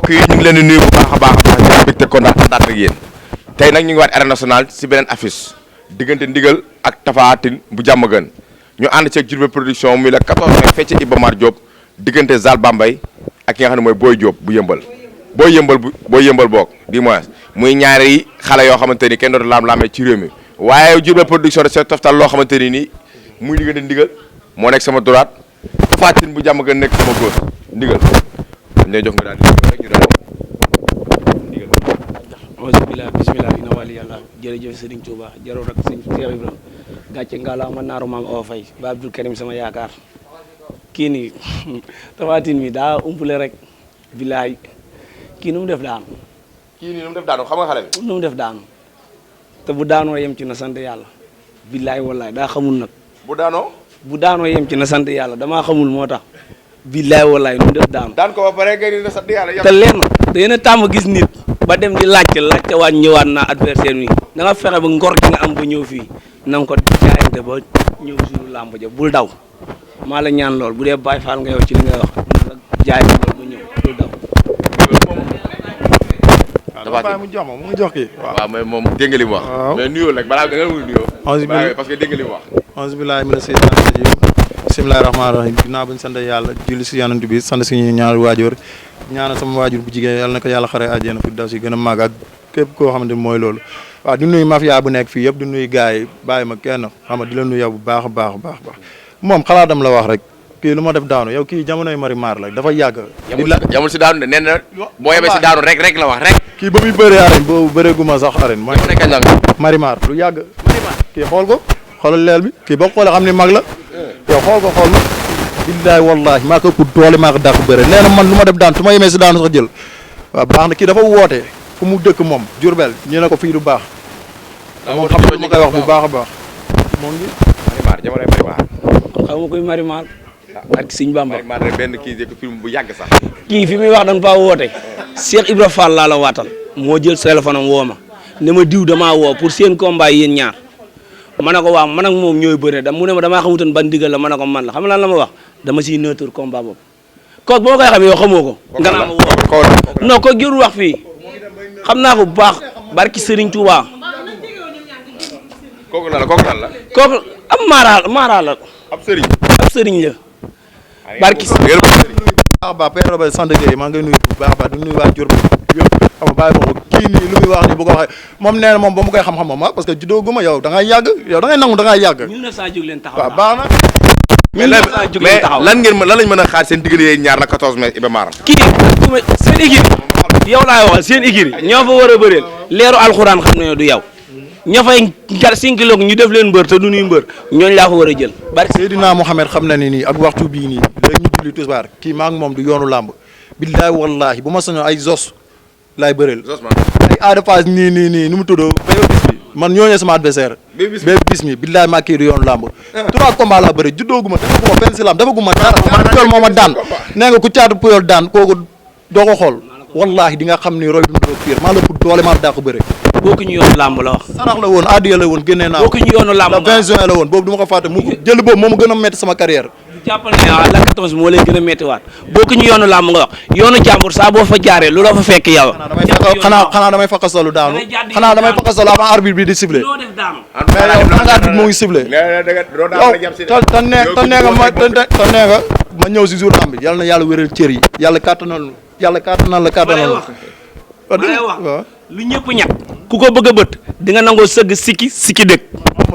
mbokk yi ñu ngi leen di nuyu bu baax a baax di leen mbégte kontaan ak yéen tey nag ñu ngi waat arène nationale si beneen affiche diggante Ndigal ak Tapha Tine bu Diamaguène ñu ànd ceeg Diourbel production muy la 14 mai fecc Iba Mar Diop diggante Zal Bambey ak ki nga xam ne mooy Boy Diop bu yëmbal booy yëmbal boog di moins muy ñaari xale yoo xamante ni kenn dootu laam-laamee ci réew mi waaye Diourbel production de toftal loo xamante ni nii muy diggante Ndigal moo nekk sama droite Tapha Tine bu Diamaguène nekk sama gauche Ndigal dañ lay jox nga daal di rek ñu daal Ndigal bismillah bismillah ina wali yàlla jërëjëf Serigne Touba jaroo rek sëñ Cheikh Ibrahima gàcce ngalaama naaru maam awa fay ba Abdou Karim sama yaakaar kii nii Tapha Tine mi daa umpule rek bilaay kii nu mu def daanu xam nga xale bi nu mu def daanu te bu daanoo yem ci na sant yàlla bilaay wallaay daa xamul nag bu daanoo yem ci na sant yàlla damaa xamul moo tax bilaay wallaay nu mu def daanu daan ko ba pare ngay na sant yàlla te lenn da yéen a tàmm gis nit ba dem di laajte waat ñëwaat naa adversaire mi da nga fexe ba ngor gi nga am ba ñëw fii na nga ko jaayante ba ñëw suñu làmb ja bul daw maa la ñaan lool bu dee Baye Fall nga yow ci li ngay wax na nga jaayante lool ba ñëw bul daw. waaw mu jox ma mu ngi jox kii. waaw mais moom dégg nga li mu wax. mais nuyoo rek balaa nga muy nuyoo. parce que dégg nga li mu wax. auzu billaahi mina seytaani rajiim bismillaahi rahmaani rahiim ginnaaw bañ sant yàlla julli si yonent bi sant suñu ñaari waajur ñaanal sama waajur bu jigéen yàlla na ko yàlla xare àjjana fi daw si gën a màgg ak képp koo xamante ni mooy loolu waaw di nuyu mafia bu nekk fii yëpp di nuyu gars yi bàyyi ma kenn xam nga di la nuyu bu baax a baax a baax moom xalaatam la wax rek kii lu ma def daanu yow kii jamonoy Marimar la dafa yàgg yamul si daanu de nee na boo yemee si daanu rek la wax rek kii ba muy bëree arène boobu bëree gu ma sax arène mooy Marimar lu yàgg kii xool ko xoolal leel bi kii boo xoolee xam ni mag la yow xool ko xool ma billaay wallahi maa ko ëpp doole maa ko dàq bëre nee na man lu ma def daan su ma yemee si daanu sax jël waaw baax na kii dafa woote fu mu dëkk moom Diourbel ñu ne ko fii du baax moom xam nga lu ma koy wax bu baax a baax moom ngi Marimar jamonoy Marimar xaw ma koy Marimar ak Sëñ Bamba Marimar rek benn kii film bu yàgg sax kii fi muy wax da nga faa woote Cheikh Ibra Fall laa la waatal moo jël téléphone am woo ma ne ma diw damaa woo pour seen combat yéen ñaar ma ne ko waaw man ak moom ñooy bëre mu ne ma damaa xamutoon ban digal la ma ne ko man la xam lan la ma wax dama siy neutre combat boobu kooku boo koy xam yow xamoo ko nga naa ma woo non ko jërul wax fii xam naa ko bu baax barki Serigne Touba kooku lan la kooku am maara la ab sëriñ la barki baax baax Père Robert sant Gueye maa ngi nuyu bu baax baax di nuyu waa Diourbel yëpp xam nga bàyyi ma ko kii nii lu muy wax nii bu ko waxee moom nee na moom ba mu koy xam-xam moom parce que juddoo guma yow da ngay yàgg yow da ngay nangu da ngay yàgg 1900 jóg leen taxaw waaw baax na mais lan lañ mën a xaar seen diggante yéen ñaar la 14 mai Iba Mar kii seen équipe yow laay waxal seen équipe ñoo fa war a bëreel leeru alxuraan xam ne du yow ña fay gar 5 kilos ñu def leen mbër te du ñuy mbër ñooñu laa fa war a jël bari Seydina Mohamed xam na ni nii ak waxtu bii nii léegi ñu julli tisbaar kii maa ngi moom du yoonu làmb billaay wallahi bu ma sañoon ay zos laay bëreel ay aada phase nii nu mu tudd béyo bis bi man ñooñee sama adversaire bé bis mi billaay maa kii du yoonu làmb 3 combats laa bëri juddooguma defaguma fenn si làmb defaguma dara puyol moo ma daan nee nga ku caatu puyol daan kooku doo ko xool wallahi di nga xam ni roy dundoo pire maa la ëpp doole maa daa ko bëre bokku ñu yoonu làmb la wax sarax la woon addiya la woon génnee naa bokku ñu yoonu làmb la 20 juin la woon boobu du ma ko fàtte mu jël boobu moo ma gën a metti sama carrière jàppal ne waaw la 14 moo lay gën a méttiwaat bokku ñu yoonu làmb nga wax yoonu jàmbur saa boo fa jaaree lu la fa fekk yow xanaa damay faqasalu daanu xanaa damay faqasalu avant arbitre bi di siffler loo def daanu mais yow nanga arbitre moo ngi siffler yow te nee nga ma ñëw si jour lamb bi yàlla na yàlla wéral cër yi yàlla kàttanal la wax lu ñëpp ñàkk ku ko bëgg a bët di nga nangoo sëgg sikki dëkk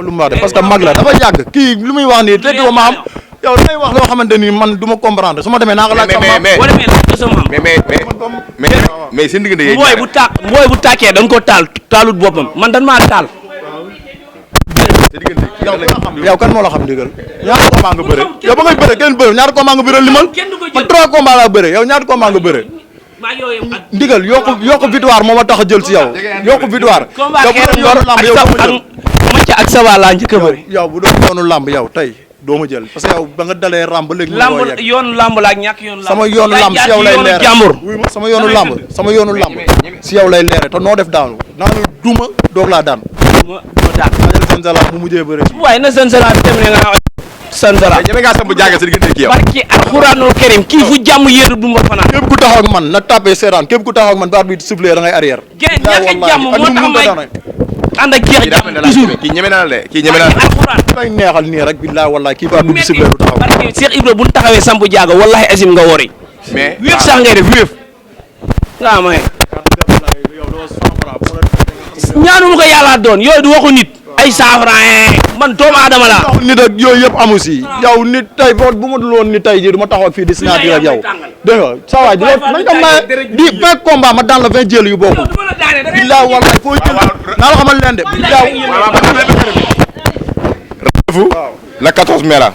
lu mu wax de parce que mag la dafa yàgg kii lu muy wax nii te doo ma am yow dangay wax loo xamante ni man du ma comprendre su ma demee naa ko laaj sama mais seen diggante yéen mbooy bu tàkkee dañ ko taalut boppam man dan maa taal yow kan moo la xam ndigal ñaata combat nga bëre yow ba ngay bëre kenn bëre ñaata combat nga bëre limal man 3 combat laa bëre yow ñaata combat nga bëre ndigal yokku victoire moo ma tax a jël si yow yokku victoire yow bu doon yoonu lamb yow macca ak sawa laa njëkk a bëri yow bu doon yoonu lamb yow tey doo ma jël parce que yow ba nga dalee lamb ba léegi yoonu lamb la ak ñàkk yoonu lamb sama yoonu lamb si yow lay leere sama yoonu lamb si yow lay leere te noo def daanu naanu duma doog laa daan ma daan seen salaam mu mujjee bëre waaye na seen salaam dem ne nga sandara ñeme ngaa samp jaaga sa diggante kii yow. barki alxuraanul karim kii fu jàmm yéeru du ma fanaan. képp ku taxaw ak man na tapé seetaan képp ku taxaw ak man baat bi soufflé da ngay arrière. Guèye ñàkk a jàmm moo tax may ànd ak jeex kii daa mel ne la toujours. kii ñeme na la de kii ñeme na la. alxuraan. may neexal nii rek billahi wallahi kii baat bi soufflé du taxaw. barki Cheikh Ibra bu ñu taxawee samp jaaga wallahi azim nga wori. mais wéef sax ngay def wéef. nga may ñaanu mu ko yàlla doon yooyu du waxu nit. ay 100 francs man doomu aadama laa. yow nit ak yooyu yëpp amu si yow nit tey bu ma dul woon ni tey jii du ma taxaw fii di signature ak yow dégg nga saa waay di nañ ko maye di fekk combat ma daan la 20 jël yu bokkul billahi wallahi foo jël naa la xamal leen de billahi la 14 mai la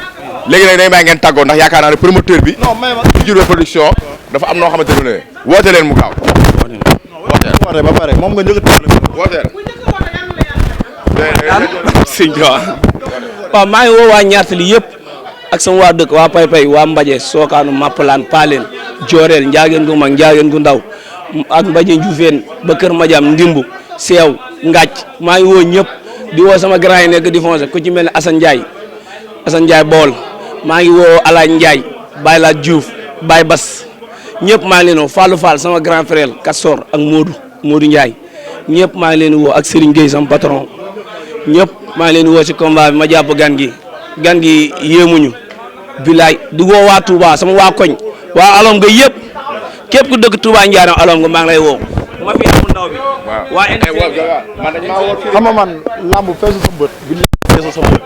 léegi nag day bàyyi ngeen tàggoo ndax yaakaar naa ne promoteur bi non may ma Diourbel production dafa am noo xamante ne woote leen mu gaaw woote ba pare moom nga njëkk a wooteel sëñ waaw maa ngi woo waa ñaartali yëpp ak sama waa dëkk waa Pay waa Mbaje Sookaanu Mappalaan Paaleen Jooreel Njaageen gu mag Njaageen gu ndaw ak Mbaje Njuufeen ba Kër Madiam Ndimbu Seew Ngàcc maa ngi woo ñëpp di woo sama grand yi nekk di foncé ku ci mel ne Assane Ndiaye bool maa ngi woo Alaaj Ndiaye Baye Laat Diouf Baye Bas ñëpp maa ngi leen woo Fallou Fall sama grand frère Kassor ak Modou Ndiaye ñëpp maa ngi leen woo ak Serigne Gueye sama patron ñëpp maa ngi leen woo ci combat bi ma jàpp gan gi yéemuñu bilaay di woo waa Touba sama waa koñ waa alom nga yëpp képp ku dëkk Touba Ndiarème alom nga maa ngi lay woo ma fi amul ndaw bi waa xam nga man lamb feesu sa bët bi feesu sa bët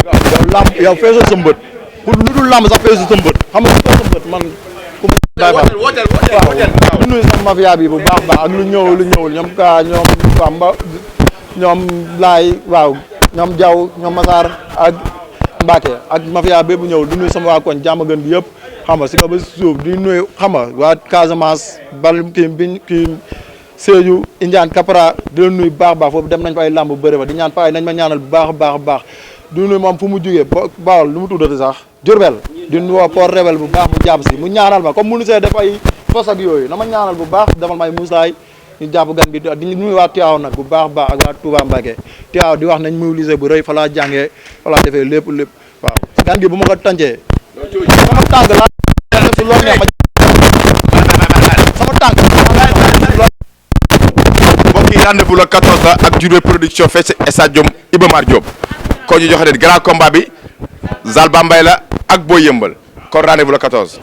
yow lamb yow feesu sa bët pour lu dul lamb sax feesu sa bët xam nga feesu sa bët man ku ma day fa waaw lu nuyu sama mafia bi bu baax baax ak lu ñëwul ñoom ka ñoom Bamba ñoom laay waaw ñoom Diaw ñoom Massar ak Mbacke ak mafia bépp ñëw di nuyu sama waa koñ jàmm gën bi yëpp xam nga si ko ba suuf di nuyu xam nga waa Casamance bal kii Sédhiou Indiane Capra di la nuyu baax baax foofu dem nañ fa ay lamb bëre fa di ñaan fa ay nañ ma ñaanal bu baax baax baax di nuyu moom fu mu jugee Bawol lu mu tuddati sax Diourbel di nuyu Port Rebel bu baax mu jàpp si mu ñaanal ma comme munu see def ay fos ak yooyu na ma ñaanal bu baax defal may musaay ñu jàpp gan gi di nuyu waa Tivaouane nag bu baax baax ak waa Touba Mbacké Tivaouane di wax nañ mobiliser bu rëy fa laa jàngee fa laa defee lépp waaw gan gi bu ma ko tàncee sama tànk laa def si loolu neex ma sama tànk mbokk yi rendez-vous le 14 la ak Diourbel production fee ci stade Iba Mar Diop ko ñu joxe leen grand combat bi Zal Bambay la ak Boy Yeumbeul kon rendez-vous le 14